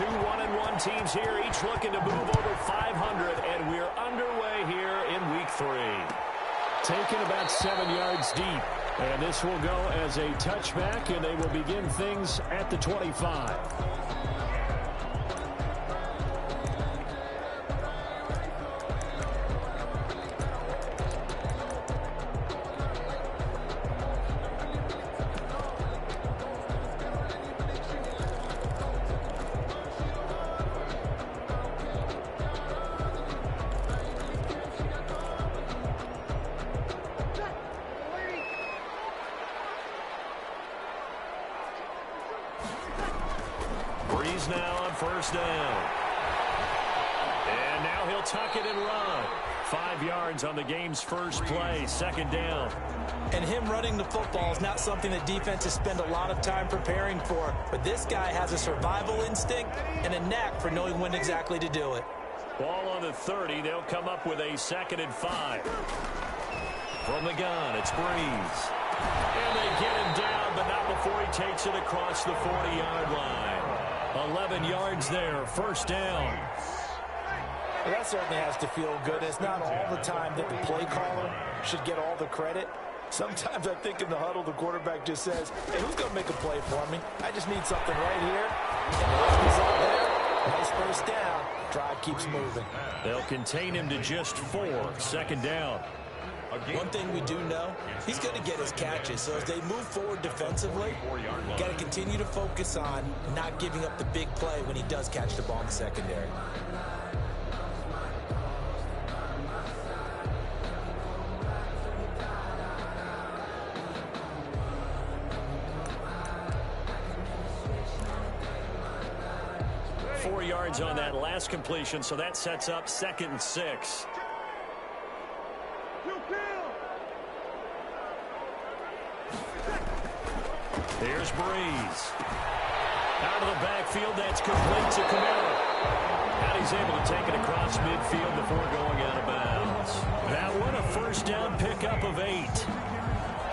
Two 1-1 teams here, each looking to move over 500, and we're underway here in week 3. Taken about 7 yards deep, and this will go as a touchback, and they will begin things at the 25. Breeze now on first down. And now he'll tuck it and run. 5 yards on the game's first play, second down. And him running the football is not something that defenses spend a lot of time preparing for. But this guy has a survival instinct and a knack for knowing when exactly to do it. Ball on the 30. They'll come up with a 2nd and 5. From the gun, it's Breeze. And they get him down, but not before he takes it across the 40-yard line. 11 yards there, first down. Well, that certainly has to feel good. It's not all the time that the play caller should get all the credit. Sometimes I think in the huddle, the quarterback just says, hey, who's going to make a play for me? I just need something right here. And the result there, nice first down. Drive keeps moving. They'll contain him to just 4, second down. One thing we do know, he's going to get his catches. So as they move forward defensively, got to continue to focus on not giving up the big play when he does catch the ball in the secondary. Four yards on that last completion, so that sets up 2nd and 6. Here's Breeze. Out of the backfield, that's complete to Camara. And he's able to take it across midfield before going out of bounds. That one, a first down pickup of 8.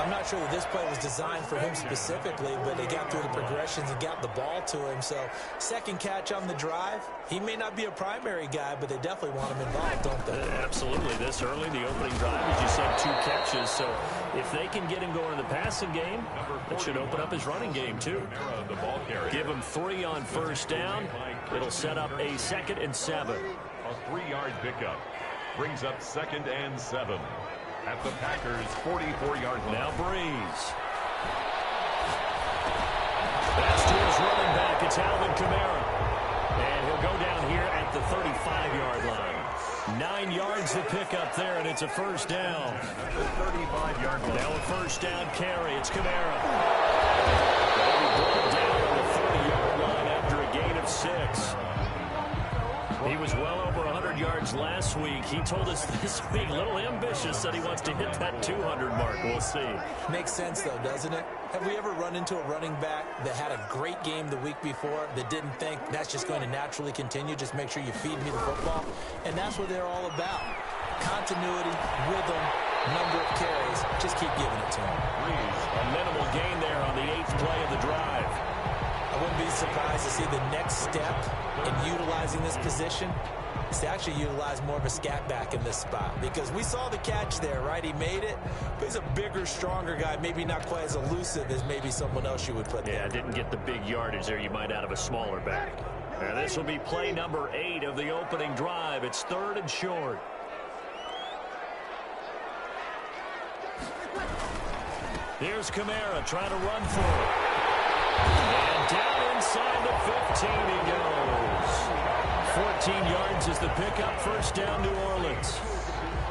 I'm not sure that this play was designed for him specifically, but they got through the progressions and got the ball to him. So, second catch on the drive. He may not be a primary guy, but they definitely want him involved, don't they? Absolutely. This early, the opening drive, as you said, 2 catches. So, if they can get him going in the passing game, it should open up his running game, too. Give him 3 on first down. It'll set up a 2nd and 7. A 3-yard pickup brings up 2nd and 7. At the Packers' 44-yard line. Now Breeze. That's to his running back. It's Alvin Kamara. And he'll go down here at the 35-yard line. 9 yards to pick up there, and it's a first down. The 35-yard line. Now a first down carry. It's Kamara. He brought down on the 30-yard line after a gain of 6. He was well over 100 yards last week. He told us this week, a little ambitious, that he wants to hit that 200 mark. We'll see. Makes sense, though, doesn't it? Have we ever run into a running back that had a great game the week before that didn't think that's just going to naturally continue? Just make sure you feed me the football. And that's what they're all about. Continuity, rhythm, number of carries. Just keep giving it to him. A minimal gain there on the 8th play of the drive. I wouldn't be surprised to see the next step in utilizing this position is to actually utilize more of a scat back in this spot. Because we saw the catch there, right? He made it, but he's a bigger, stronger guy, maybe not quite as elusive as maybe someone else you would put there. Yeah, didn't get the big yardage there you might out of a smaller back. And this will be play number 8 of the opening drive. It's 3rd and short. Here's Kamara trying to run for it. And down inside the 15 he goes. 14 yards is the pickup, first down New Orleans.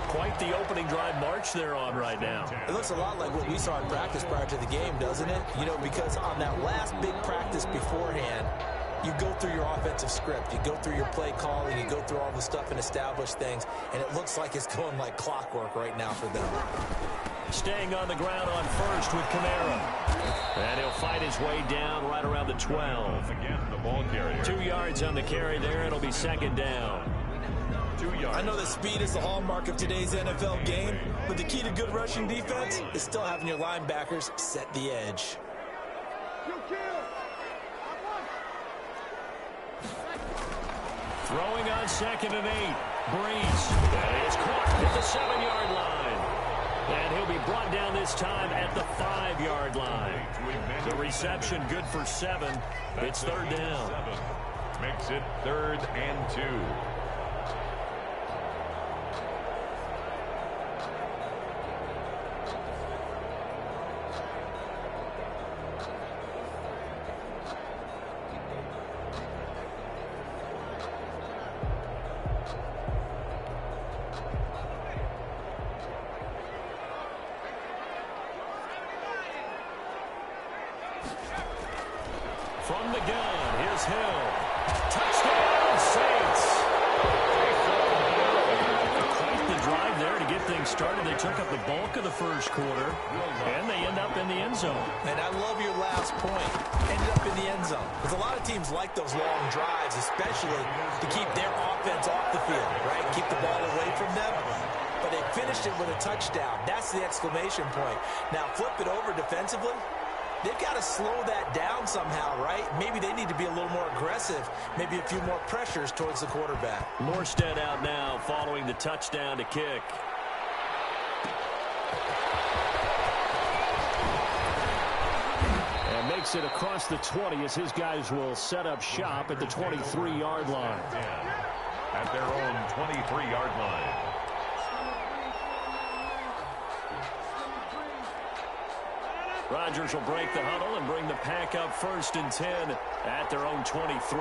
Quite the opening drive march they're on right now. It looks a lot like what we saw in practice prior to the game, doesn't it? You know, because on that last big practice beforehand, you go through your offensive script, you go through your play calling, you go through all the stuff and establish things, and it looks like it's going like clockwork right now for them. Staying on the ground on first with Kamara. And he'll fight his way down right around the 12. Again, the ball carrier. 2 yards on the carry there. It'll be second down. 2 yards. I know that speed is the hallmark of today's NFL game, but the key to good rushing defense is still having your linebackers set the edge. Throwing on 2nd and 8. Breeze. That is caught at the 7-yard line. And he'll be brought down this time at the 5-yard line. The reception good for 7. It's 3rd down. Makes it 3rd and 2. From the gun, here's Hill. Touchdown, Saints! Quite the drive there to get things started. They took up the bulk of the first quarter, and they end up in the end zone. And I love your last point. Ended up in the end zone. Because a lot of teams like those long drives, especially to keep their offense off the field, right? Keep the ball away from them. But they finished it with a touchdown. That's the exclamation point. Now flip it over defensively. They've got to slow that down somehow, right? Maybe they need to be a little more aggressive. Maybe a few more pressures towards the quarterback. Morstead out now following the touchdown to kick. And makes it across the 20 as his guys will set up shop at the 23-yard line. At their own 23-yard line. Rodgers will break the huddle and bring the pack up 1st and 10 at their own 23.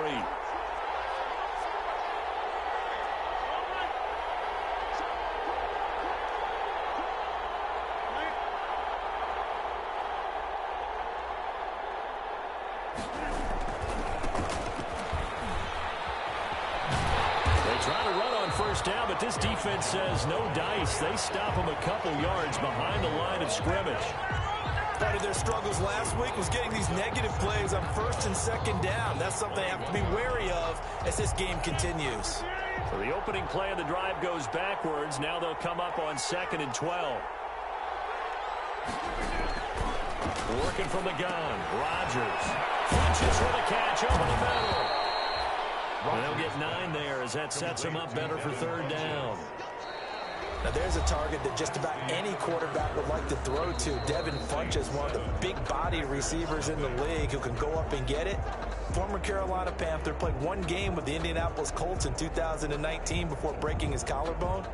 They try to run on 1st down, but this defense says no dice. They stop them a couple yards behind the line of scrimmage. Part of their struggles last week was getting these negative plays on 1st and 2nd down. That's something they have to be wary of as this game continues. So the opening play of the drive goes backwards. Now they'll come up on 2nd and 12. Working from the gun. Rodgers. Funches for the catch over the middle. They'll get 9 there as that sets him up better for 3rd down. Now there's a target that just about any quarterback would like to throw to. Devin Funches, one of the big body receivers in the league who can go up and get it. Former Carolina Panther, played 1 game with the Indianapolis Colts in 2019 before breaking his collarbone.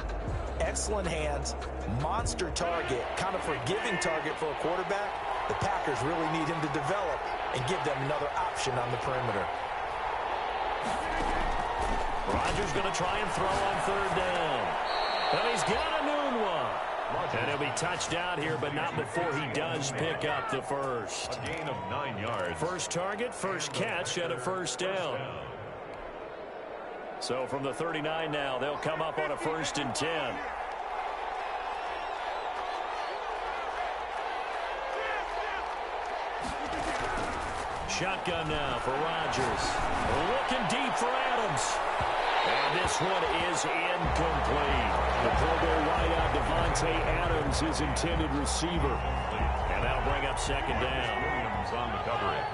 Excellent hands, monster target, kind of forgiving target for a quarterback. The Packers really need him to develop and give them another option on the perimeter. Rodgers going to try and throw on 3rd down. Well, he's got a noon one. And he'll be touched out here, but not before he does pick up the first. A gain of 9 yards. First target, first catch, and a 1st down. So from the 39 now, they'll come up on a 1st and 10. Shotgun now for Rodgers. Looking deep for Adams. And this one is incomplete. The Pro Bowl wideout Devontae Adams, his intended receiver. And that'll bring up 2nd down. Williams on the coverage.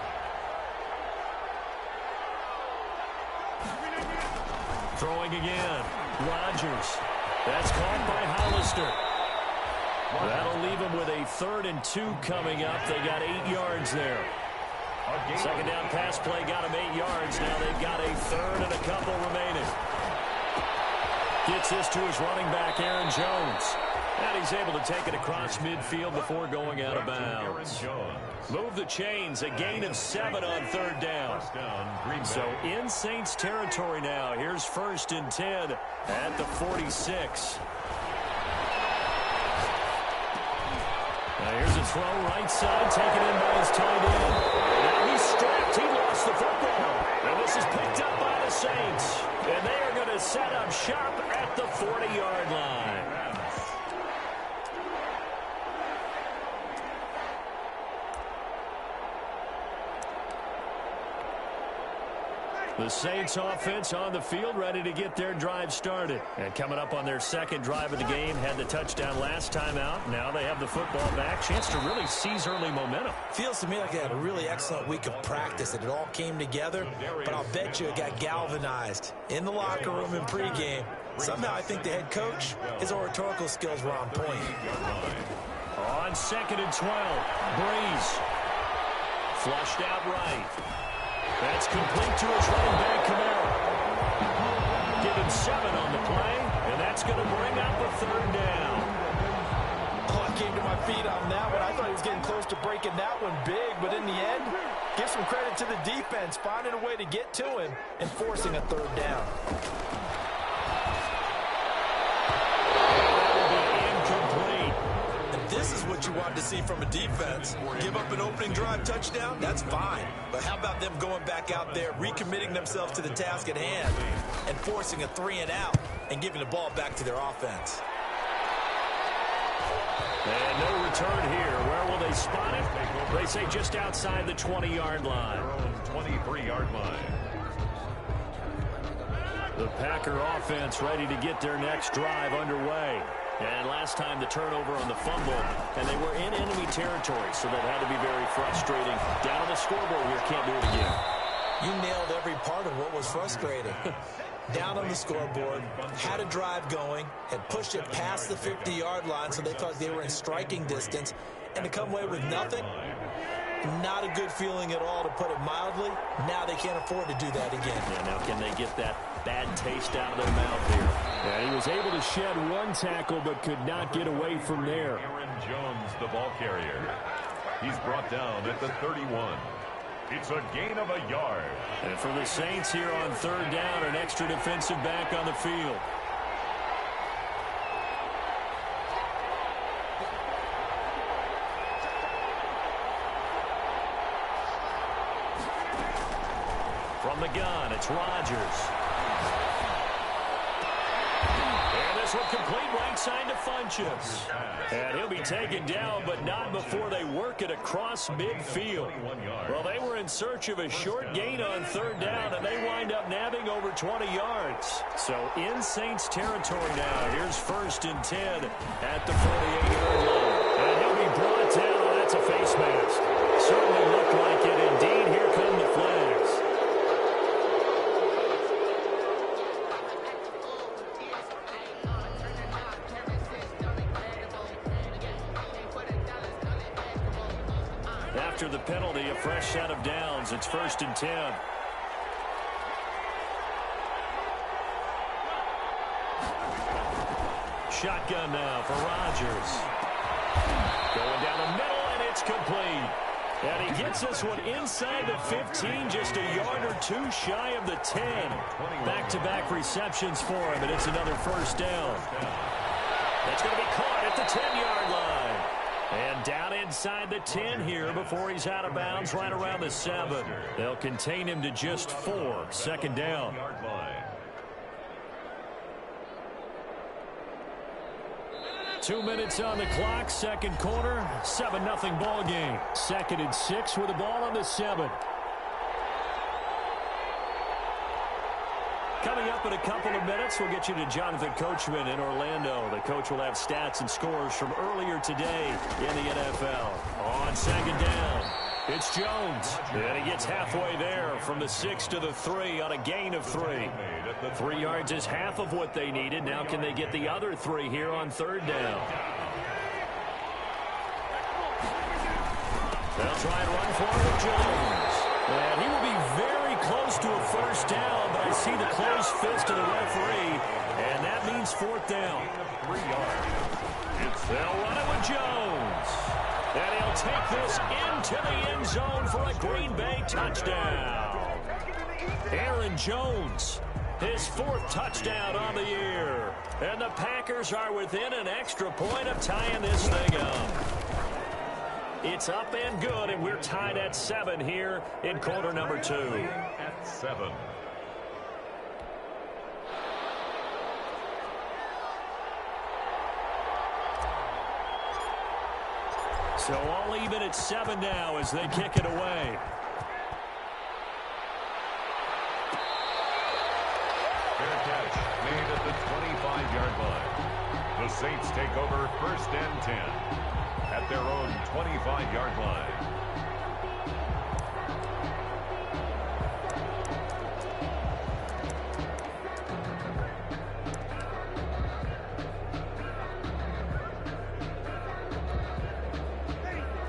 Throwing again. Rodgers. That's caught by Hollister. That'll leave them with a 3rd and 2 coming up. They got 8 yards there. 2nd down pass play got them 8 yards. Now they've got a 3rd and a couple remaining. Gets this to his running back, Aaron Jones. And he's able to take it across midfield before going out of bounds. Move the chains, a gain of 7 on 3rd down. So in Saints territory now. Here's 1st and 10 at the 46. Now here's a throw right side, taken in by his tight end. Now he's strapped. He lost the football. And this is picked up by the Saints. And they are going to set up shop at the 40-yard line. The Saints offense on the field, ready to get their drive started. And coming up on their second drive of the game, had the touchdown last time out. Now they have the football back. Chance to really seize early momentum. Feels to me like they had a really excellent week of practice, and it all came together. But I'll bet you it got galvanized in the locker room in pregame. Somehow I think the head coach, his oratorical skills were on point. On 2nd and 12, Breeze. Flushed out right. That's complete to his running back, Kamara. Give him 7 on the play, and that's going to bring up a 3rd down. Oh, I came to my feet on that one. I thought he was getting close to breaking that one big, but in the end, give some credit to the defense, finding a way to get to him and forcing a 3rd down. This is what you want to see from a defense. Give up an opening drive touchdown, that's fine. But how about them going back out there, recommitting themselves to the task at hand, and forcing a 3 and out, and giving the ball back to their offense. And no return here. Where will they spot it? They say just outside the 20-yard line. 23-yard line. The Packer offense ready to get their next drive underway. And last time the turnover on the fumble, and they were in enemy territory, so that had to be very frustrating. Down on the scoreboard here, can't do it again. You nailed every part of what was frustrating. Down on the scoreboard, had a drive going, had pushed it past the 50-yard line, so they thought they were in striking distance, and to come away with nothing, not a good feeling at all, to put it mildly. Now they can't afford to do that again. Yeah, now can they get that bad taste out of their mouth here? Yeah, he was able to shed one tackle, but could not get away from there. Aaron Jones, the ball carrier. He's brought down at the 31. It's a gain of a yard. And for the Saints here on 3rd down, an extra defensive back on the field. From the gun, it's Rodgers. And this will complete right side to Funchess. And he'll be taken down, but not before they work it across midfield. Well, they were in search of a short gain on 3rd down, and they wind up nabbing over 20 yards. So in Saints territory now. Here's 1st and 10 at the 48-yard line. And he'll be brought down. Oh, that's a face mask. Certainly looked like it. Indeed, here come the flags. After the penalty, a fresh set of downs. It's 1st and 10. Shotgun now for Rodgers. Going down the middle, and it's complete. And he gets this one inside the 15, just a yard or 2 shy of the 10. Back-to-back receptions for him, and it's another 1st down. That's going to be caught at the 10-yard line. And down inside the 10 here before he's out of bounds right around the 7. They'll contain him to just 4. 2nd down. 2 minutes on the clock, 2nd quarter, 7-0 ball game. 2nd and 6 with the ball on the 7. Coming up in a couple of minutes, we'll get you to Jonathan Coachman in Orlando. The coach will have stats and scores from earlier today in the NFL. On 2nd down, it's Jones. And he gets halfway there from the 6 to the 3 on a gain of 3. 3 yards is half of what they needed. Now can they get the other 3 here on 3rd down? They'll try and run for it with Jones. And he will be very close to a 1st down, but I see the closed fist of the referee, and that means 4th down. 3 yards. They'll run it with Jones. And he'll take this into the end zone for a Green Bay touchdown. Aaron Jones, his 4th touchdown on the year. And the Packers are within an extra point of tying this thing up. It's up and good, and we're tied at 7 here in quarter number 2. At 7. So all even at 7 now as they kick it away. The Saints take over 1st and 10 at their own 25-yard line.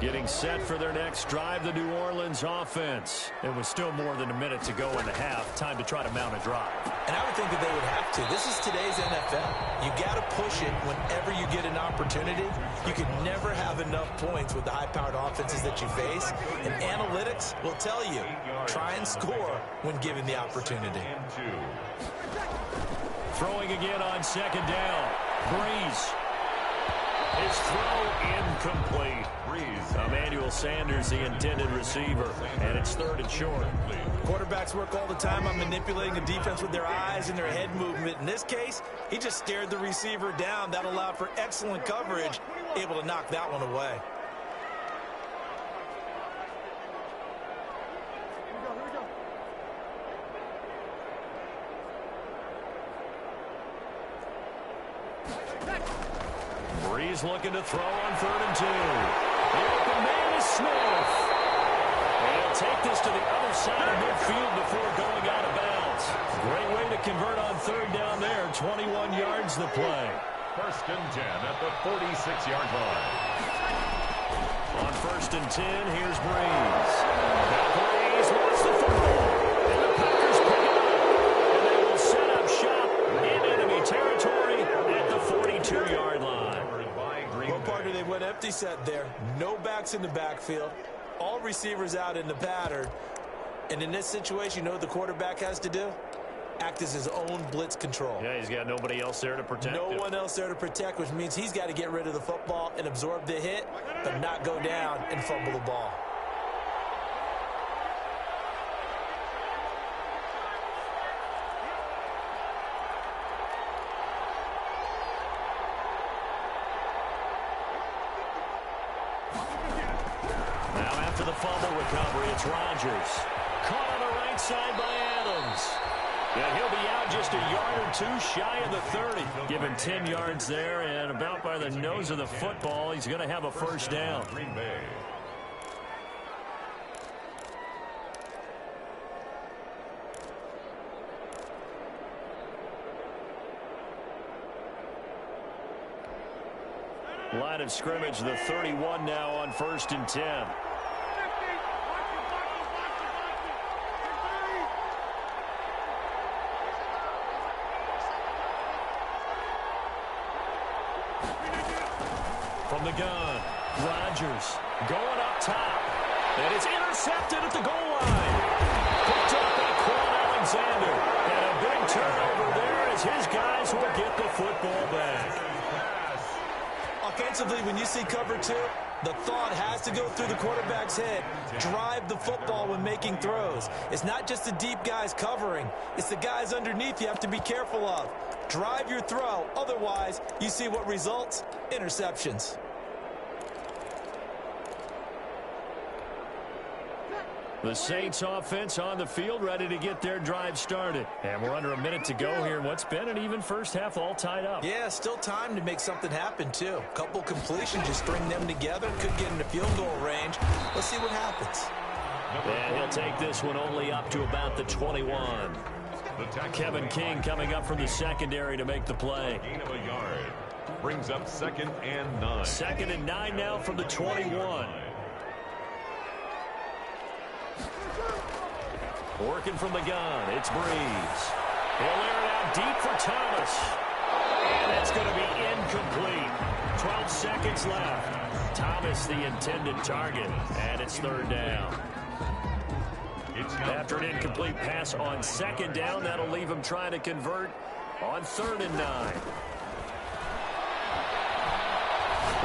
Getting set for their next drive, the New Orleans offense. It was still more than a minute to go in the half. Time to try to mount a drive. And I would think that they would have to. This is today's NFL. You got to push it whenever you get an opportunity. You can never have enough points with the high-powered offenses that you face. And analytics will tell you, try and score when given the opportunity. Throwing again on 2nd down. Breeze. His throw incomplete. Emmanuel Sanders, the intended receiver, and it's 3rd and short. Quarterbacks work all the time on manipulating the defense with their eyes and their head movement. In this case, he just stared the receiver down. That allowed for excellent coverage, able to knock that one away. Breeze looking to throw on 3rd and 2. The open man is Smith. And he'll take this to the other side of midfield before going out of bounds. Great way to convert on 3rd down there. 21 yards the play. 1st and 10 at the 46-yard line. On 1st and 10, here's Breeze. Now Breeze wants the football. And the Packers pick it up. And they will set up shop in enemy territory at the 42-yard line. What partner they went empty set there. No backs in the backfield. All receivers out in the pattern. And in this situation, you know what the quarterback has to do? Act as his own blitz control. Yeah, he's got nobody else there to protect him. No one else there to protect, which means he's got to get rid of the football and absorb the hit, but not go down and fumble the ball. The fumble recovery, it's Rodgers. Caught on the right side by Adams. Yeah, he'll be out just a yard or 2 shy of the 30. Give him 10 yards there, and about by the nose of the football, he's going to have a 1st down. Green Bay. Line of scrimmage, the 31 now on 1st and 10. From the gun, Rodgers going up top. And it's intercepted at the goal line. Picked up by Quan Alexander. And a big turnover there as his guys will get the football back. Offensively, when you see cover 2, the thought has to go through the quarterback's head. Drive the football when making throws. It's not just the deep guys covering. It's the guys underneath you have to be careful of. Drive your throw. Otherwise, you see what results? Interceptions. The Saints offense on the field, ready to get their drive started. And we're under a minute to go here in what's been an even first half, all tied up. Yeah, still time to make something happen, too. Couple completions, just string them together. Could get into field goal range. Let's see what happens. And he'll take this one only up to about the 21. Kevin King coming up from the secondary to make the play. Gain of a yard. Brings up 2nd and 9. 2nd and 9 now from the 21. Working from the gun, it's Breeze. He'll air it out deep for Thomas. And that's going to be incomplete. 12 seconds left. Thomas, the intended target, and it's 3rd down. After an incomplete pass on 2nd down, that'll leave him trying to convert on 3rd and 9.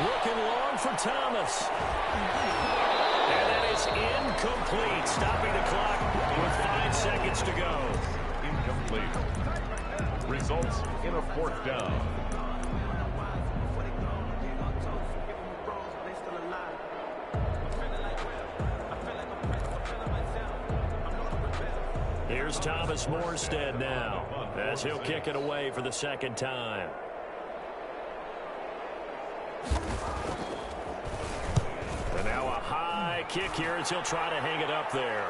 Looking long for Thomas. And that is incomplete, stopping the clock with 5 seconds to go. Incomplete. Results in a 4th down. Here's Thomas Morstead now, as he'll kick it away for the 2nd time. kick here as he'll try to hang it up there.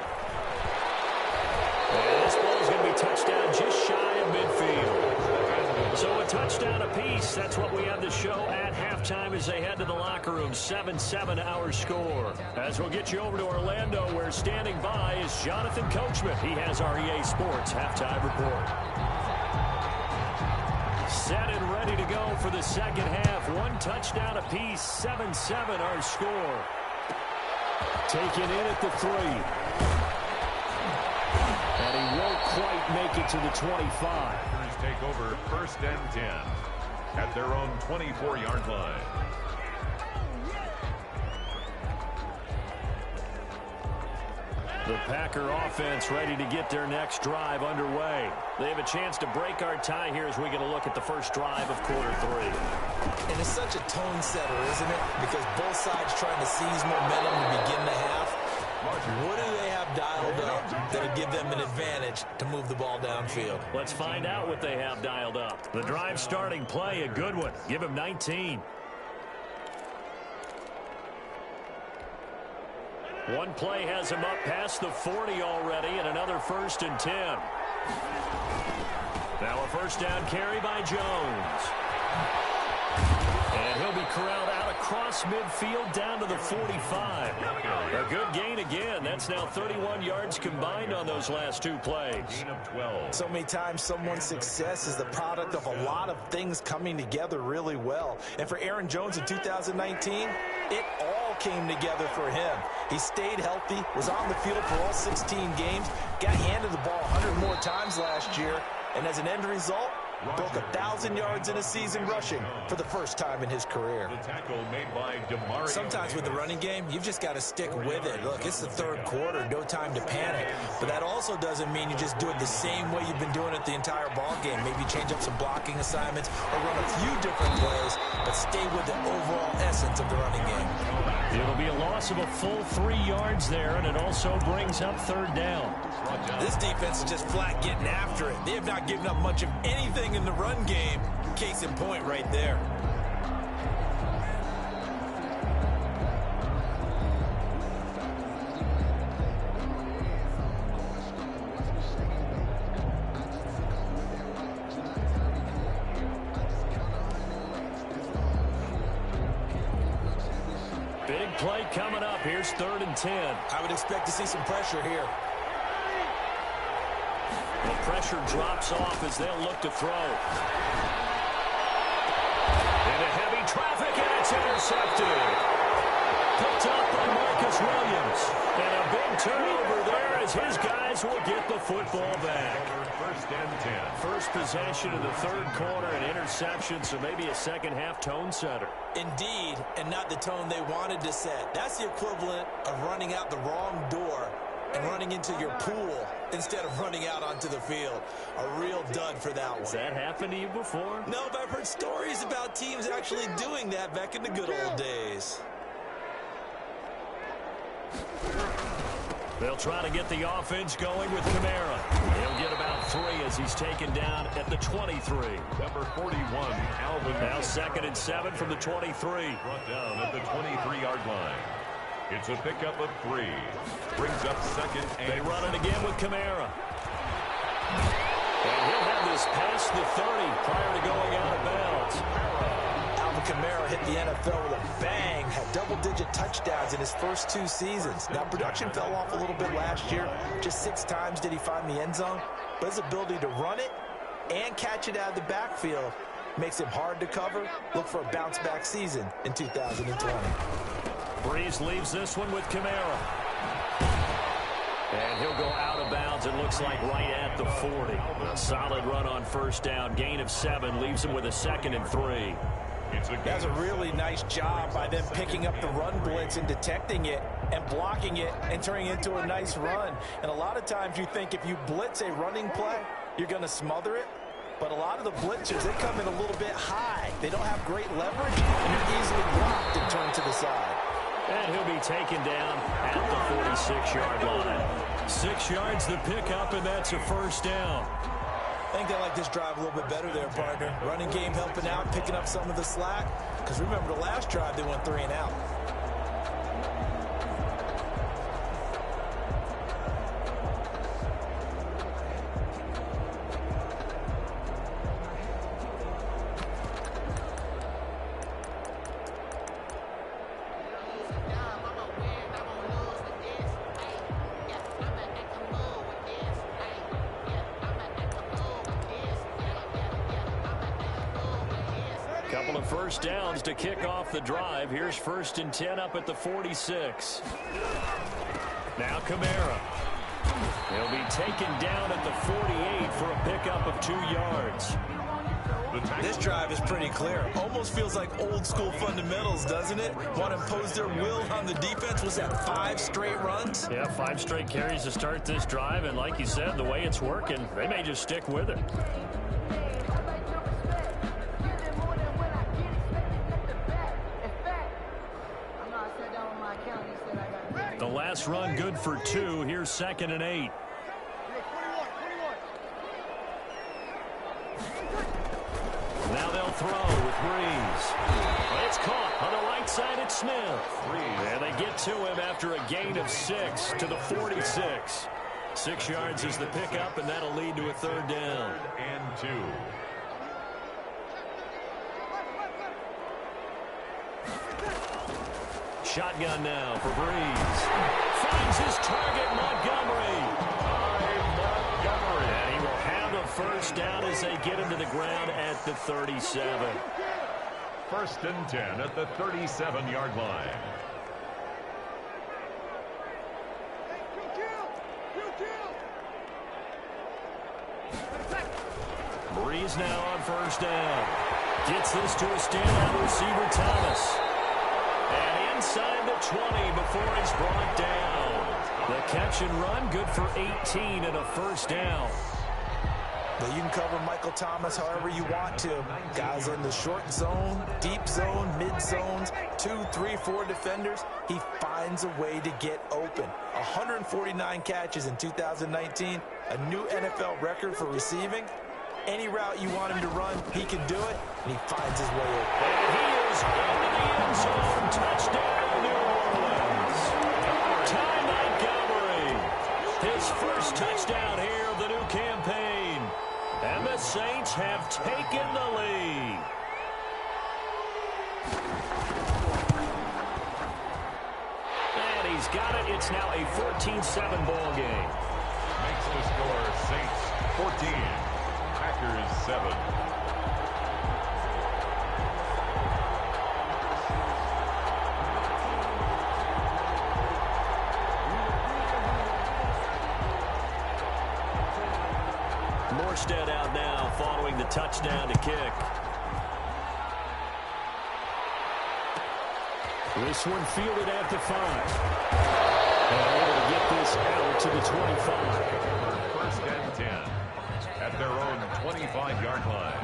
And this ball is going to be touched down just shy of midfield. So a touchdown apiece. That's what we have to show at halftime as they head to the locker room. 7-7 our score. As we'll get you over to Orlando, where standing by is Jonathan Coachman. He has our EA Sports halftime report. Set and ready to go for the second half. One touchdown apiece. 7-7 our score. Taken in at the 3. And he won't quite make it to the 25. Take over 1st and 10 at their own 24-yard line. The Packer offense ready to get their next drive underway. They have a chance to break our tie here as we get a look at the first drive of quarter 3. And it's such a tone setter, isn't it? Because both sides trying to seize momentum to begin the half. What do they have dialed up that'll give them an advantage to move the ball downfield? Let's find out what they have dialed up. The drive starting play, a good one. Give him 19. One play has him up past the 40 already, and another 1st and 10. Now a first down carry by Jones. And he'll be corralled out across midfield down to the 45. A good gain again. That's now 31 yards combined on those last 2 plays. Gain of 12. So many times someone's success is the product of a lot of things coming together really well. And for Aaron Jones in 2019, it all came together for him. He stayed healthy, was on the field for all 16 games, got handed the ball 100 more times last year, and as an end result, broke 1,000 yards in a season rushing for the first time in his career. The tackle made by DeMario. Sometimes with the running game, you've just got to stick with it. Look, it's the 3rd quarter, no time to panic. But that also doesn't mean you just do it the same way you've been doing it the entire ball game. Maybe change up some blocking assignments or run a few different plays, but stay with the overall essence of the running game. It'll be a loss of a full 3 yards there, and it also brings up 3rd down. This defense is just flat getting after it. They have not given up much of anything in the run game. Case in point right there. Big play coming up. Here's 3rd and 10. I would expect to see some pressure here. The pressure drops off as they'll look to throw. Into heavy traffic, and it's intercepted. Picked up by Marcus Williams. And a big turnover there as his guys will get the football back. 1st and 10. First possession of the 3rd quarter, an interception, so maybe a second-half tone setter. Indeed, and not the tone they wanted to set. That's the equivalent of running out the wrong door and running into your pool instead of running out onto the field. A real dud for that one. Has that happened to you before? No, but I've heard stories about teams actually doing that back in the good old days. They'll try to get the offense going with Kamara. He'll get about 3 as he's taken down at the 23. Number 41, Alvin. Now 2nd and 7 from the 23. Brought down at the 23-yard line. It's a pickup of 3. Brings up 2nd and... They run it again with Kamara. And he'll have this past the 30 prior to going out of bounds. Kamara hit the NFL with a bang, had double-digit touchdowns in his first 2 seasons. Now, production fell off a little bit last year. Just 6 times did he find the end zone. But his ability to run it and catch it out of the backfield makes him hard to cover. Look for a bounce-back season in 2020. Breeze leaves this one with Kamara. And he'll go out of bounds, it looks like right at the 40. A solid run on 1st down. Gain of 7 leaves him with a 2nd and 3. That's a really nice job by them picking up the run blitz and detecting it and blocking it and turning it into a nice run. And a lot of times you think if you blitz a running play, you're going to smother it. But a lot of the blitzers, they come in a little bit high. They don't have great leverage, and you're easily blocked and turned to the side. And he'll be taken down at the 46-yard line. 6 yards the pickup, and that's a 1st down. I think they like this drive a little bit better there, partner. Running game helping out, picking up some of the slack. Because remember, the last drive, they went 3 and out. Couple of first downs to kick off the drive. Here's 1st and 10 up at the 46. Now Kamara. He'll be taken down at the 48 for a pickup of 2 yards. This drive is pretty clear. Almost feels like old school fundamentals, doesn't it? Want to impose their will on the defense. Was that 5 straight runs? Yeah, 5 straight carries to start this drive. And like you said, the way it's working, they may just stick with it. The last run good for 2. Here's 2nd and 8. Now they'll throw with Breeze. It's caught on the right side at Smith. And they get to him after a gain of 6 to the 46. 6 yards is the pickup, and that'll lead to a 3rd down. 3rd and 2. Shotgun now for Breeze. Finds his target, Montgomery. And he will have a 1st down as they get him to the ground at the 37. 1st and 10 at the 37-yard line. Breeze now on 1st down. Gets this to a standout receiver, Thomas. And inside the 20 before he's brought down. The catch and run good for 18 and a 1st down. But you can cover Michael Thomas however you want to. Guys in the short zone, deep zone, mid zones, 2, 3, 4 defenders. He finds a way to get open. 149 catches in 2019, a new NFL record for receiving. Any route you want him to run, he can do it, and he finds his way open. And he is into the end zone. Touchdown, New Orleans. Ty Montgomery. His 1st touchdown here of the new campaign. And the Saints have taken the lead. And he's got it. It's now a 14-7 ball game. Makes the score Saints 14. Packers 7. Morstead out now following the touchdown to kick. This one fielded at the 5. And able to get this out to the 25. 1st and 10 at their own 25-yard line.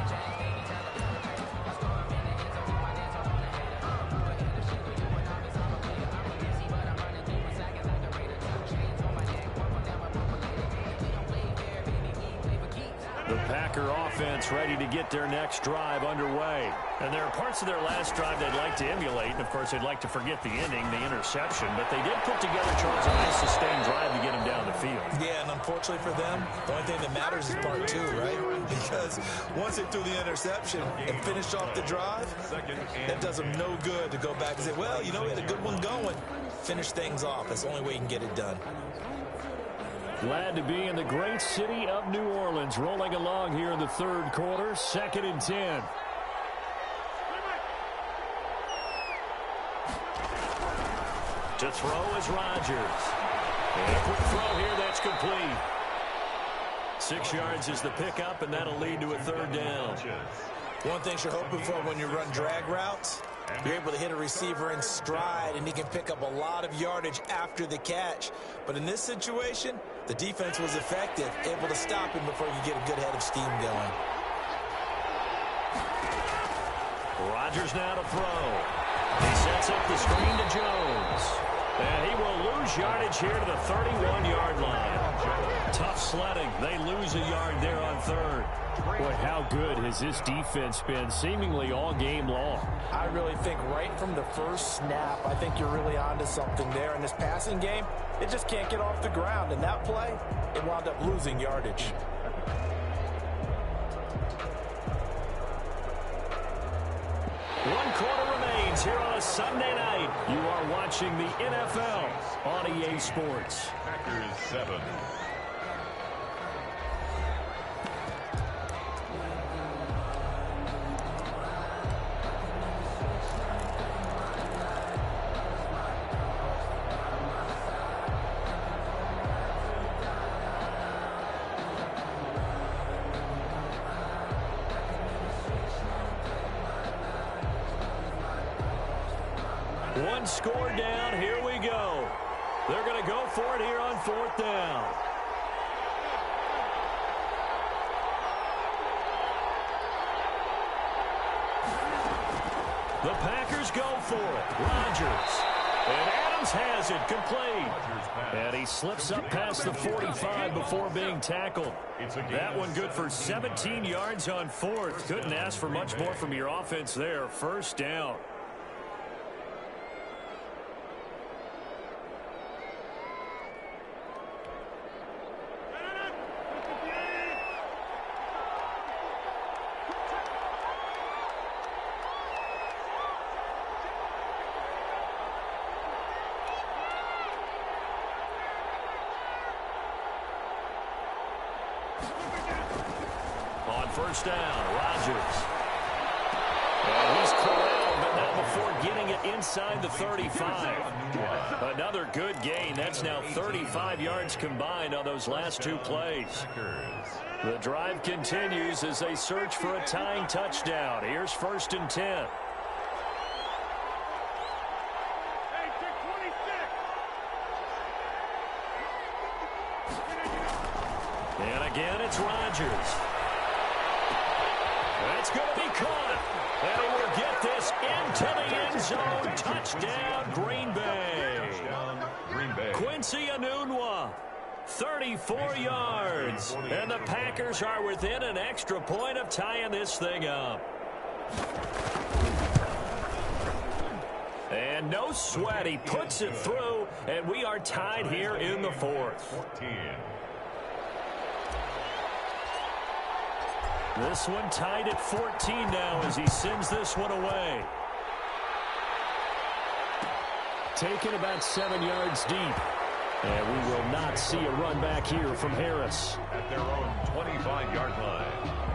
The Packer offense ready to get their next drive underway. And there are parts of their last drive they'd like to emulate. And, of course, they'd like to forget the ending, the interception. But they did put together, Charles, a nice sustained drive to get them down the field. Yeah, and unfortunately for them, the only thing that matters is part 2, right? Because once they threw the interception and finished off the drive, it does them no good to go back and say, well, you know, we had a good one going. Finish things off. That's the only way you can get it done. Glad to be in the great city of New Orleans, rolling along here in the 3rd quarter, 2nd and 10. To throw is Rodgers. And a quick throw here, that's complete. 6 yards is the pickup, and that'll lead to a 3rd down. One thing you're hoping for when you run drag routes, you're able to hit a receiver in stride, and he can pick up a lot of yardage after the catch. But in this situation, the defense was effective, able to stop him before you get a good head of steam going. Rodgers now to throw. He sets up the screen to Jones. And he will lose yardage here to the 31-yard line. Tough sledding. They lose a yard there on 3rd. Boy, how good has this defense been seemingly all game long? I really think right from the first snap, I think you're really onto something there. In this passing game, it just can't get off the ground. And that play, it wound up losing yardage. One quarter remains here on a Sunday night. You are watching the NFL on EA Sports. Packers 7. One score down. Here we go. They're going to go for it here on 4th down. The Packers go for it. Rodgers. And Adams has it. Complete. And he slips up past the 45 before being tackled. That one good for 17 yards on 4th. Couldn't ask for much more from your offense there. 1st down. On 1st down, Rodgers. And he's corralled, but not before getting it inside the 35. Another good gain. That's now 35 yards combined on those last 2 plays. The drive continues as they search for a tying touchdown. Here's 1st and 10. And again, it's Rodgers. That's going to be caught. And he will get this into the end zone. Touchdown, Green Bay. Quincy Enunwa, 34 yards. And the Packers are within an extra point of tying this thing up. And no sweat. He puts it through, and we are tied here in the 4th. This one tied at 14 now as he sends this one away. Taken about 7 yards deep. And we will not see a run back here from Harris. At their own 25-yard line.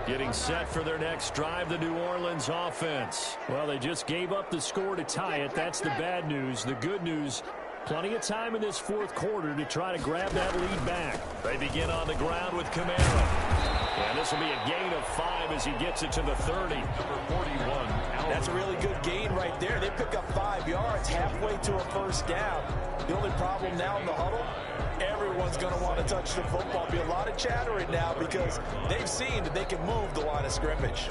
Getting set for their next drive, the New Orleans offense. Well, they just gave up the score to tie it. That's the bad news. The good news, plenty of time in this 4th quarter to try to grab that lead back. They begin on the ground with Kamara. And this will be a gain of 5 as he gets it to the 30. Number 41. That's a really good gain right there. They pick up 5 yards halfway to a 1st down. The only problem now in the huddle, everyone's going to want to touch the football. Be a lot of chattering now because they've seen that they can move the line of scrimmage.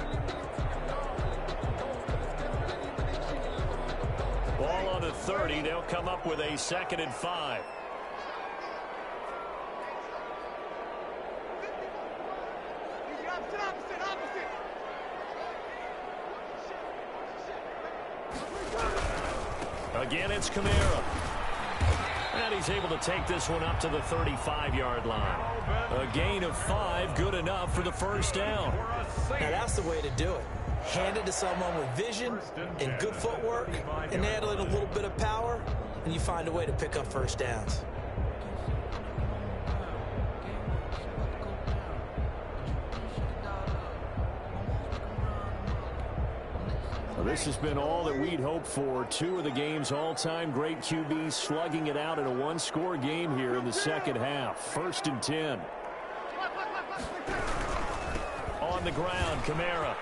Ball on the 30. They'll come up with a 2nd and 5. Again, it's Kamara. And he's able to take this one up to the 35-yard line. A gain of 5, good enough for the 1st down. Now, that's the way to do it. Hand it to someone with vision and good footwork, and add a little bit of power, and you find a way to pick up 1st downs. Well, this has been all that we'd hoped for. 2 of the game's all-time great QBs slugging it out in a 1-score game here in the 2nd half. 1st and 10. On the ground, Kamara.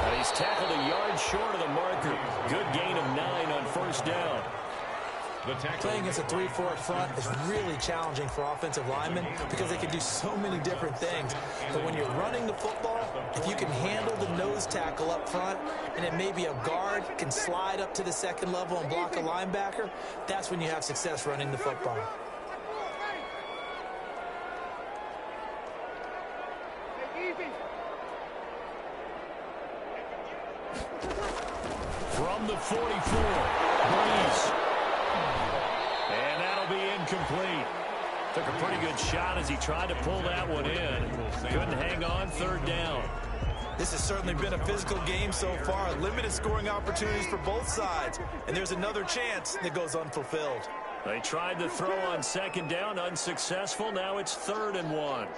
And he's tackled a yard short of the marker. Good gain of 9 on 1st down. Playing against a 3-4 front is really challenging for offensive linemen because they can do so many different things. But when you're running the football, if you can handle the nose tackle up front, and then maybe a guard can slide up to the 2nd level and block a linebacker, that's when you have success running the football. From the 44, Breeze. And that'll be incomplete. Took a pretty good shot as he tried to pull that one in. Couldn't hang on, 3rd down. This has certainly been a physical game so far. Limited scoring opportunities for both sides. And there's another chance that goes unfulfilled. They tried to throw on 2nd down, unsuccessful. Now it's 3rd and 1.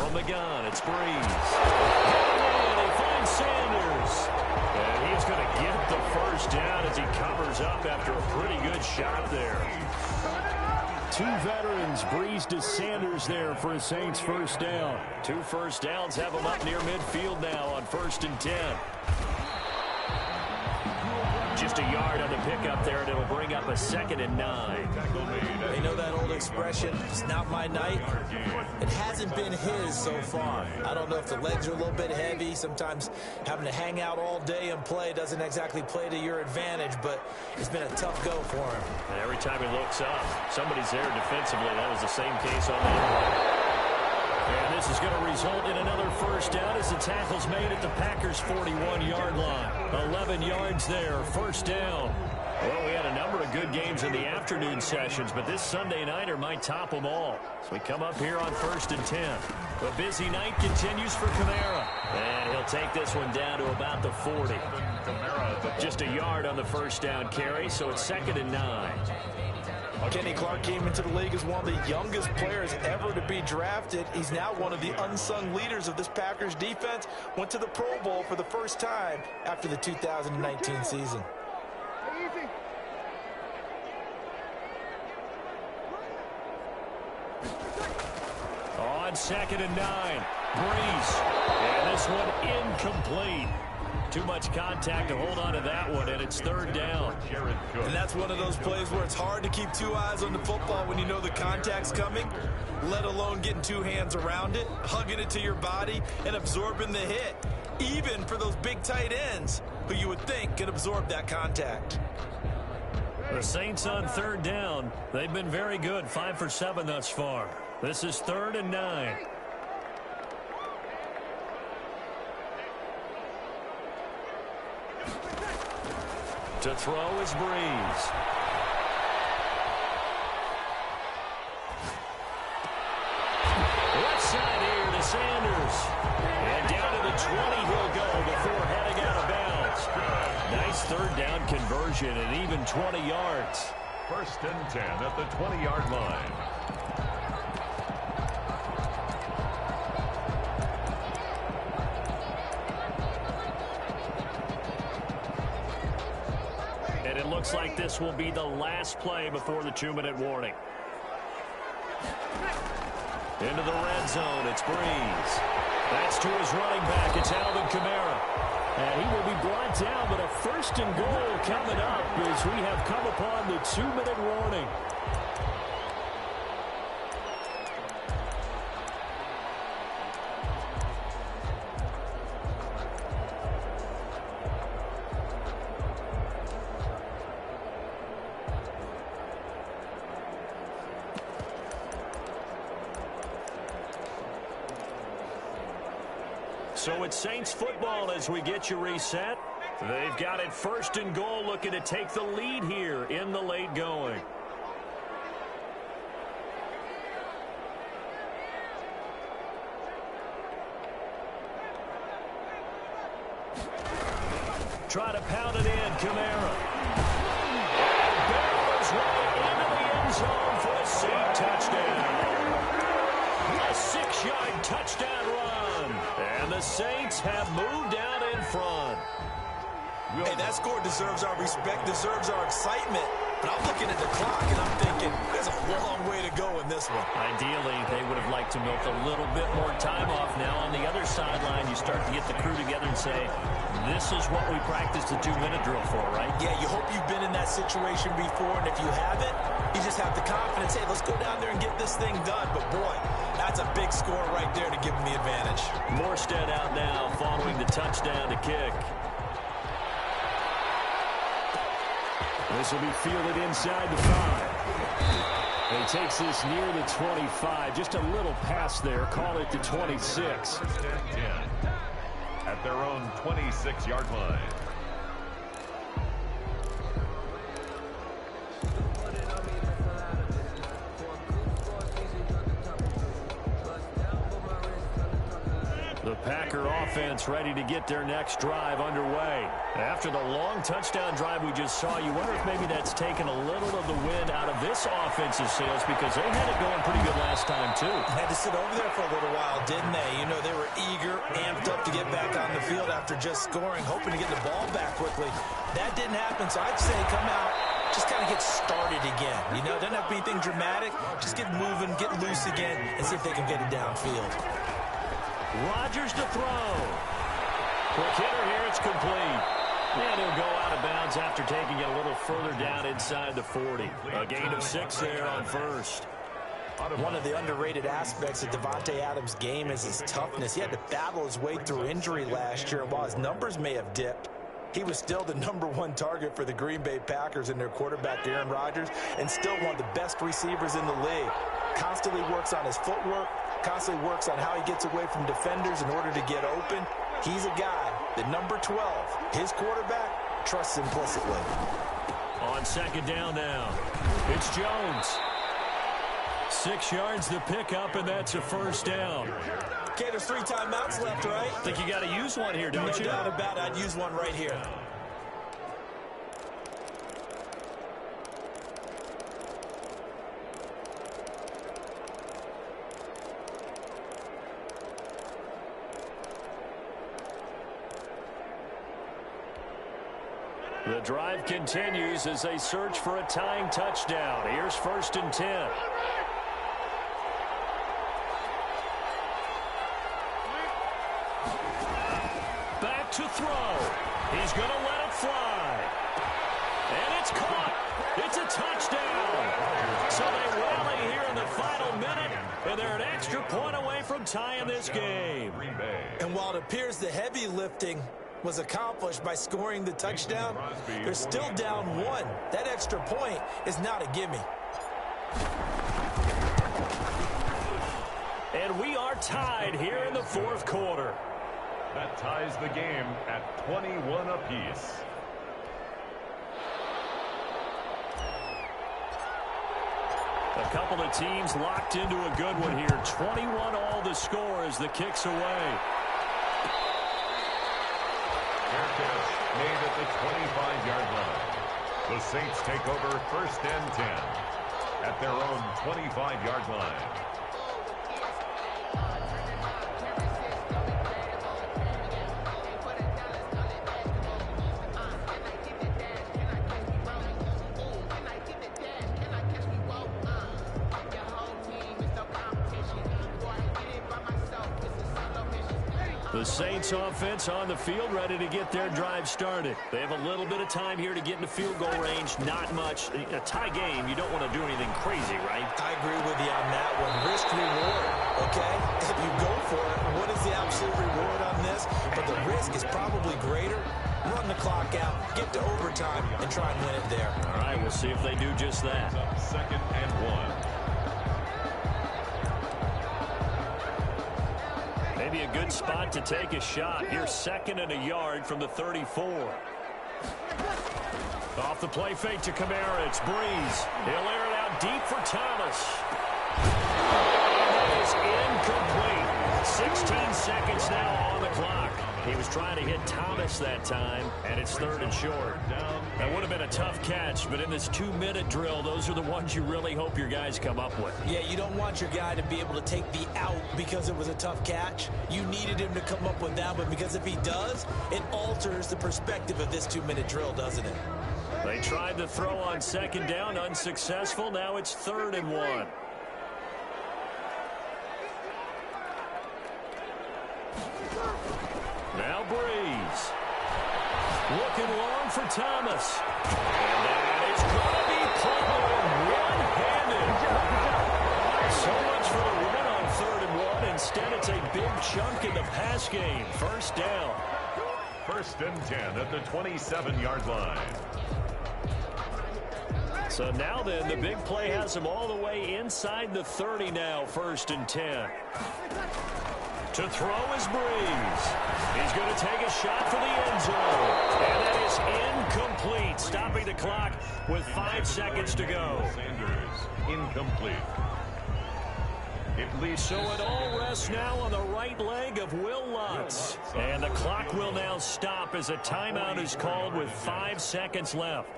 From the gun, it's Breeze. And he finds Sanders. And he's going to get the first down as he covers up after a pretty good shot there. Two veterans, Breeze to Sanders there for a Saints first down. 2 first downs have them up near midfield now on 1st and 10. Just a yard on the pickup there, and it'll bring up a 2nd and 9. They know that old expression, it's not my night. It hasn't been his so far. I don't know if the legs are a little bit heavy. Sometimes having to hang out all day and play doesn't exactly play to your advantage, but it's been a tough go for him. And every time he looks up, somebody's there defensively. That was the same case on that play. And this is going to result in another first down as the tackle's made at the Packers' 41-yard line. 11 yards there, first down. Well, we had a number of good games in the afternoon sessions, but this Sunday nighter might top them all. So we come up here on 1st and 10. The busy night continues for Kamara. And he'll take this one down to about the 40. Just a yard on the first down carry, so it's 2nd and 9. Kenny Clark came into the league as one of the youngest players ever to be drafted. He's now one of the unsung leaders of this Packers defense. Went to the Pro Bowl for the first time after the 2019 season. On 2nd and 9, Breeze. And this one incomplete. Too much contact to hold on to that one, and it's 3rd down. And that's one of those plays where it's hard to keep 2 eyes on the football when you know the contact's coming, let alone getting 2 hands around it, hugging it to your body, and absorbing the hit, even for those big tight ends who you would think could absorb that contact. The Saints on 3rd down. They've been very good, 5 for 7 thus far. This is 3rd and 9. To throw is Breeze. Left side here to Sanders. And down to the 20 he'll go before heading out of bounds. Nice 3rd down conversion and even 20 yards. 1st and 10 at the 20-yard line. And it looks like this will be the last play before the 2-minute warning. Into the red zone, it's Breeze. That's to his running back, it's Alvin Kamara. And he will be brought down, but a 1st and goal coming up as we have come upon the 2-minute warning. So it's Saints football as we get you reset. They've got it 1st and goal, looking to take the lead here in the late going. Try to pound it in, Kamara. And barrels right into the end zone for a Saint touchdown. A 6-yard touchdown run. And the Saints have moved out in front. Hey, that score deserves our respect, deserves our excitement. But I'm looking at the clock, and I'm thinking, there's a long way to go in this one. Ideally, they would have liked to milk a little bit more time off. Now, on the other sideline, you start to get the crew together and say, this is what we practiced the 2-minute drill for, right? Yeah, you hope you've been in that situation before, and if you haven't, you just have the confidence, hey, let's go down there and get this thing done. But, boy, that's a big score right there to give them the advantage. Morstead out now following the touchdown to kick. This will be fielded inside the 5. And he takes this near the 25. Just a little pass there. Call it the 26. 1st and 10 at their own 26-yard line. The Packer offense ready to get their next drive underway. After the long touchdown drive we just saw, you wonder if maybe that's taken a little of the wind out of this offensive sails, because they had it going pretty good last time, too. Had to sit over there for a little while, didn't they? You know, they were eager, amped up to get back on the field after just scoring, hoping to get the ball back quickly. That didn't happen, so I'd say come out, just kind of get started again. You know, doesn't have to be anything dramatic. Just get moving, get loose again, and see if they can get it downfield. Rodgers to throw. Quick hitter here, it's complete. And he'll go out of bounds after taking it a little further down inside the 40. A gain of 6 there on first. One of the underrated aspects of Davante Adams' game is his toughness. He had to battle his way through injury last year, and while his numbers may have dipped, he was still the #1 target for the Green Bay Packers and their quarterback, Aaron Rodgers, and still one of the best receivers in the league. Constantly works on his footwork, constantly works on how he gets away from defenders in order to get open. He's a guy that number 12, his quarterback, trusts implicitly. On second down now, it's Jones. 6 yards to pick up, and that's a first down. Okay, there's 3 timeouts left, right? I think you got to use one here, don't you? No doubt about it. I'd use one right here. The drive continues as they search for a tying touchdown. Here's 1st and 10. Back to throw. He's going to let it fly. And it's caught. It's a touchdown. So they rally here in the final minute, and they're an extra point away from tying this game. And while it appears the heavy lifting was accomplished by scoring the touchdown, they're still down 1. That extra point is not a gimme. And we are tied here in the 4th quarter. That ties the game at 21 apiece. A couple of teams locked into a good one here. 21 all the score as the kick's away. Made at the 25-yard line. The Saints take over 1st and 10 at their own 25-yard line. The Saints offense on the field, ready to get their drive started. They have a little bit of time here to get into field goal range. Not much. A tie game, you don't want to do anything crazy, right? I agree with you on that one. Risk reward, okay? If you go for it, what is the absolute reward on this? But the risk is probably greater. Run the clock out, get to overtime, and try and win it there. All right, we'll see if they do just that. 2nd and 1. Maybe a good spot to take a shot. Here's 2nd and a yard from the 34. Off the play fake to Kamara. It's Breeze. He'll air it out deep for Thomas. That is incomplete. 16 seconds now on the clock. He was trying to hit Thomas that time, and it's 3rd and short. That would have been a tough catch, but in this 2-minute drill, those are the ones you really hope your guys come up with. Yeah, you don't want your guy to be able to take the out because it was a tough catch. You needed him to come up with that, but because if he does, it alters the perspective of this 2-minute drill, doesn't it? They tried to throw on 2nd down, unsuccessful. Now it's 3rd and 1. Now Breeze. Looking long for Thomas. And that is going to be one-handed. So much for the run on 3rd and 1. Instead, it's a big chunk in the pass game. 1st down. 1st and 10 at the 27-yard line. So now then, the big play has him all the way inside the 30 now. 1st and 10. To throw is Breeze. He's going to take a shot for the end zone. And that is incomplete. Stopping the clock with 5 seconds to go. Sanders, incomplete. It leads. So it all rests now on the right leg of Will Lutz. And the clock will now stop as a timeout is called with 5 seconds left.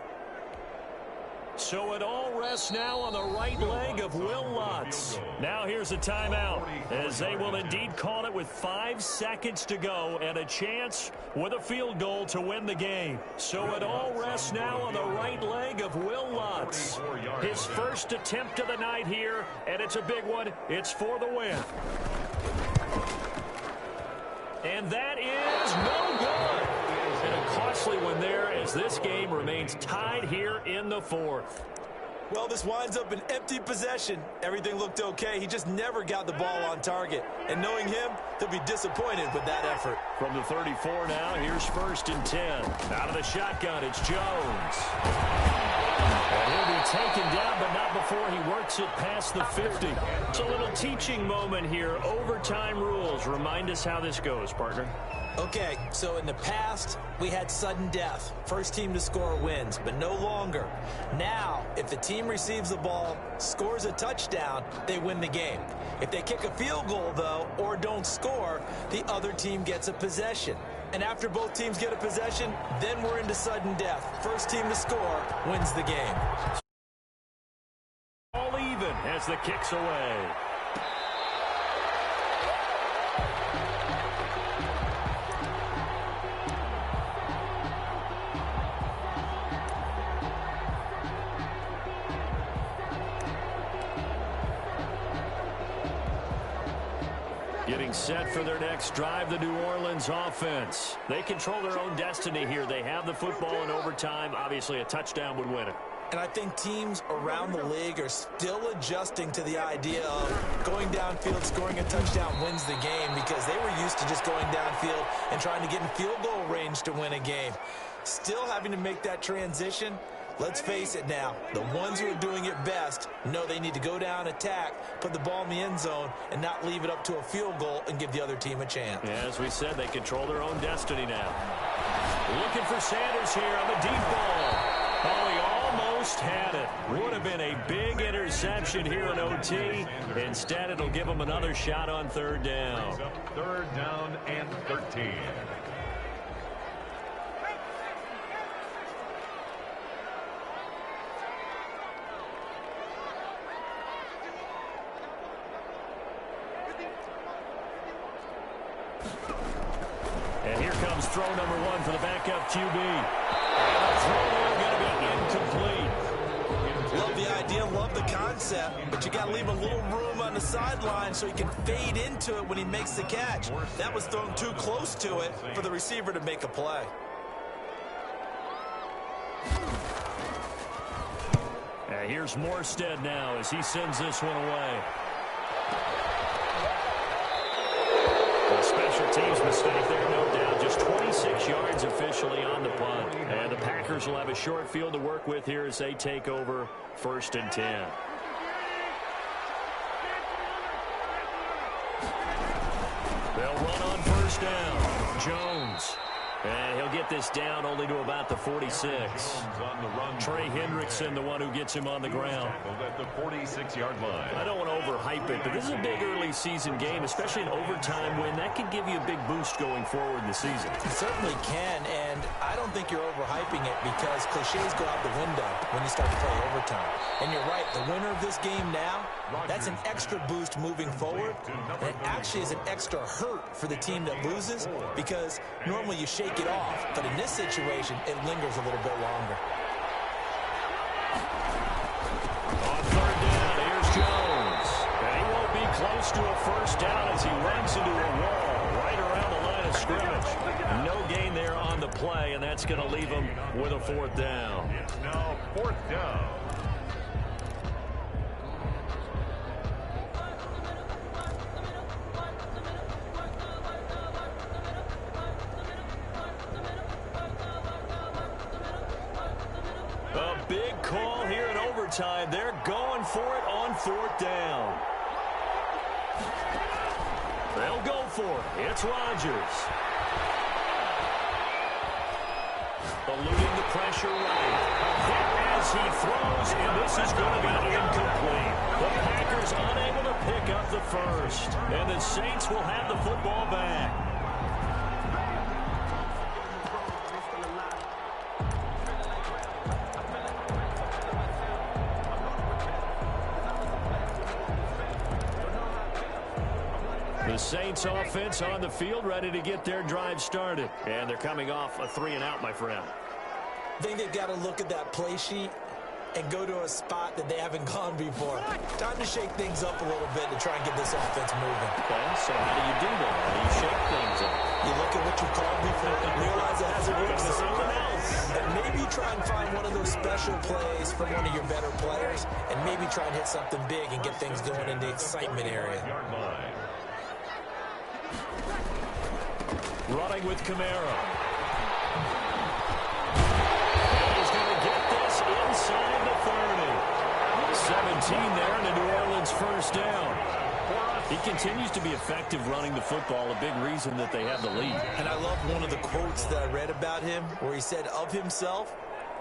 So it all rests now on the right leg of Will Lutz. Now here's a timeout, as they will indeed call it with 5 seconds to go and a chance with a field goal to win the game. So it all rests now on the right leg of Will Lutz. His first attempt of the night here, and it's a big one. It's for the win. And that is no good. And a costly one there as this game remains tied here in the fourth. Well, this winds up an empty possession. Everything looked okay. He just never got the ball on target. And knowing him, he'll be disappointed with that effort. From the 34 now, here's 1st and 10. Out of the shotgun, it's Jones. And he'll be taken down, but not before he works it past the 50. It's a little teaching moment here. Overtime rules. Remind us how this goes, partner. Okay, so in the past, we had sudden death. First team to score wins, but no longer. Now, if the team receives the ball, scores a touchdown, they win the game. If they kick a field goal, though, or don't score, the other team gets a possession. And after both teams get a possession, then we're into sudden death. First team to score wins the game. All even as the kick's away. Getting set for their next drive, the New Orleans offense. They control their own destiny here. They have the football in overtime. Obviously, a touchdown would win it. And I think teams around the league are still adjusting to the idea of going downfield, scoring a touchdown wins the game, because they were used to just going downfield and trying to get in field goal range to win a game. Still having to make that transition. Let's face it now, the ones who are doing it best know they need to go down, attack, put the ball in the end zone, and not leave it up to a field goal and give the other team a chance. Yeah, as we said, they control their own destiny now. Looking for Sanders here on the deep ball. Oh, he almost had it. Would have been a big interception here in OT. Instead, it'll give him another shot on 3rd down. 3rd down and 13. And here comes throw number 1 for the backup QB. And the throw there going to be incomplete. Love the idea, love the concept, but you got to leave a little room on the sideline so he can fade into it when he makes the catch. That was thrown too close to it for the receiver to make a play. And here's Morstead now as he sends this one away. A special teams mistake there, no doubt. Just 26 yards officially on the punt. And the Packers will have a short field to work with here as they take over 1st and 10. They'll run on 1st down. Jones. And he'll get this down only to about the 46. Trey Hendrickson, the one who gets him on the ground. At the 46-yard line. I don't want to overhype it, but this is a big early season game, especially an overtime win. That could give you a big boost going forward in the season. It certainly can, and I don't think you're overhyping it because cliches go out the window when you start to play overtime. And you're right, the winner of this game now, that's an extra boost moving forward. And it actually is an extra hurt for the team that loses because normally you shake it off. But in this situation, it lingers a little bit longer. On 3rd down, here's Jones. And he won't be close to a 1st down as he runs into a wall right around the line of scrimmage. No gain there on the play, and that's going to leave him with a 4th down. It's now 4th down. A big call here in overtime. They're going for it on 4th down. They'll go for it. It's Rodgers. Eluding the pressure right. As he throws, and this is going to be incomplete. The Packers unable to pick up the first. And the Saints will have the football back. The Saints offense on the field, ready to get their drive started. And they're coming off a 3-and-out, my friend. I think they've got to look at that play sheet and go to a spot that they haven't gone before. Time to shake things up a little bit to try and get this offense moving. Okay, so how do you do that? How do you shake things up? You look at what you called before and realize it hasn't worked for someone else. And maybe try and find one of those special plays from one of your better players, and maybe try and hit something big and get things going in the excitement area. Running with Kamara. He's going to get this inside the 30. 17 there, and a New Orleans first down. He continues to be effective running the football, a big reason that they have the lead. And I love one of the quotes that I read about him where he said of himself,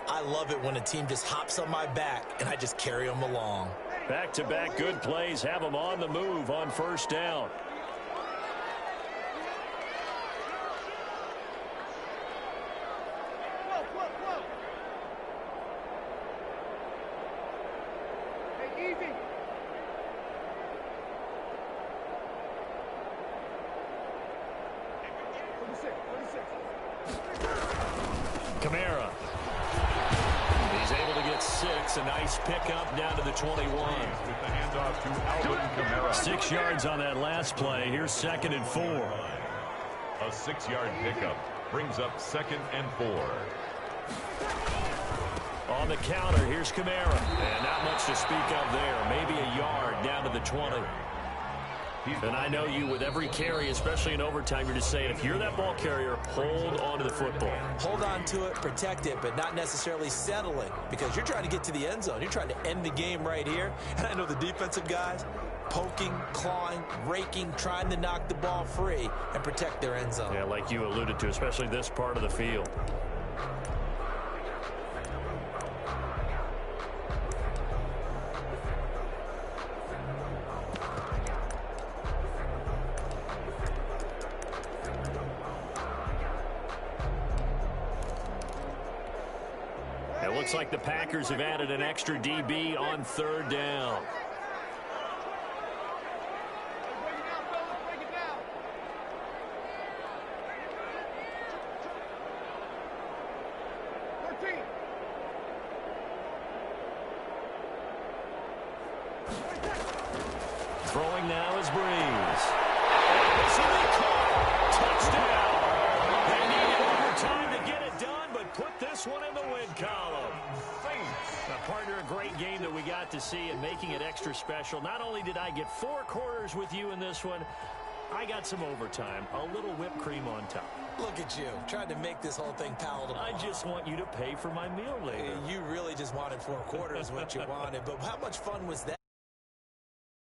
I love it when a team just hops on my back and I just carry them along. Back-to-back good plays have him on the move on first down. Kamara. He's able to get 6. A nice pickup down to the 21. With the handoff to Alvin Kamara. 6 yards on that last play. Here's 2nd and 4. A 6-yard pickup brings up 2nd and 4. On the counter, here's Kamara. And not much to speak of there. Maybe a yard down to the 20. And I know you, with every carry, especially in overtime, you're just saying, if you're that ball carrier, hold on to the football. Hold on to it, protect it, but not necessarily settle it, because you're trying to get to the end zone. You're trying to end the game right here. And I know the defensive guys, poking, clawing, raking, trying to knock the ball free and protect their end zone. Yeah, like you alluded to, especially this part of the field. Looks like the Packers have added an extra DB on 3rd down. Throwing now is Breeze. This will be caught. Touchdown. They needed overtime to get it done, but put this one in the win column. Now, partner, a great game that we got to see, and making it extra special. Not only did I get 4 quarters with you in this one, I got some overtime, a little whipped cream on top. Look at you, trying to make this whole thing palatable. I just want you to pay for my meal later. You really just wanted 4 quarters, what you wanted, but how much fun was that?